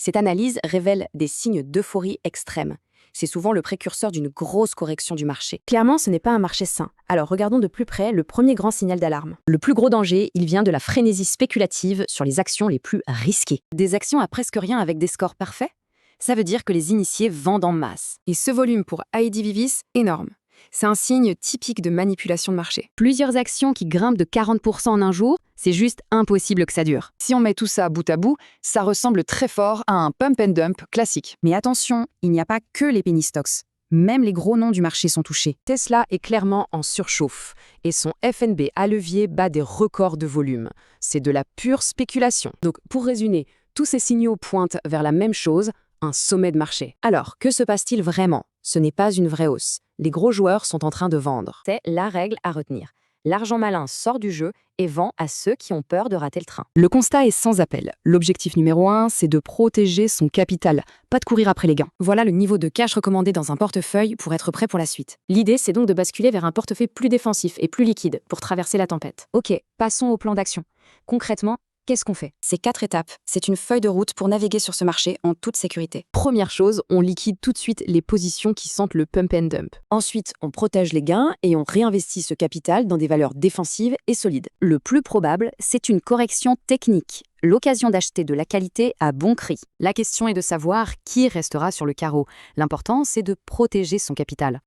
Cette analyse révèle des signes d'euphorie extrême. C'est souvent le précurseur d'une grosse correction du marché. Clairement, ce n'est pas un marché sain. Alors regardons de plus près le premier grand signal d'alarme. Le plus gros danger, il vient de la frénésie spéculative sur les actions les plus risquées. Des actions à presque rien avec des scores parfaits? Ça veut dire que les initiés vendent en masse. Et ce volume pour Heidi Vivis, énorme. C'est un signe typique de manipulation de marché. Plusieurs actions qui grimpent de 40% en un jour, c'est juste impossible que ça dure. Si on met tout ça bout à bout, ça ressemble très fort à un pump and dump classique. Mais attention, il n'y a pas que les penny stocks. Même les gros noms du marché sont touchés. Tesla est clairement en surchauffe et son FNB à levier bat des records de volume. C'est de la pure spéculation. Donc pour résumer, tous ces signaux pointent vers la même chose, un sommet de marché. Alors, que se passe-t-il vraiment? Ce n'est pas une vraie hausse. Les gros joueurs sont en train de vendre. C'est la règle à retenir. L'argent malin sort du jeu et vend à ceux qui ont peur de rater le train. Le constat est sans appel. L'objectif numéro 1, c'est de protéger son capital, pas de courir après les gains. Voilà le niveau de cash recommandé dans un portefeuille pour être prêt pour la suite. L'idée, c'est donc de basculer vers un portefeuille plus défensif et plus liquide pour traverser la tempête. Ok, passons au plan d'action. Concrètement, qu'est-ce qu'on fait? C'est 4 étapes. C'est une feuille de route pour naviguer sur ce marché en toute sécurité. Première chose, on liquide tout de suite les positions qui sentent le pump and dump. Ensuite, on protège les gains et on réinvestit ce capital dans des valeurs défensives et solides. Le plus probable, c'est une correction technique. L'occasion d'acheter de la qualité à bon prix. La question est de savoir qui restera sur le carreau. L'important, c'est de protéger son capital.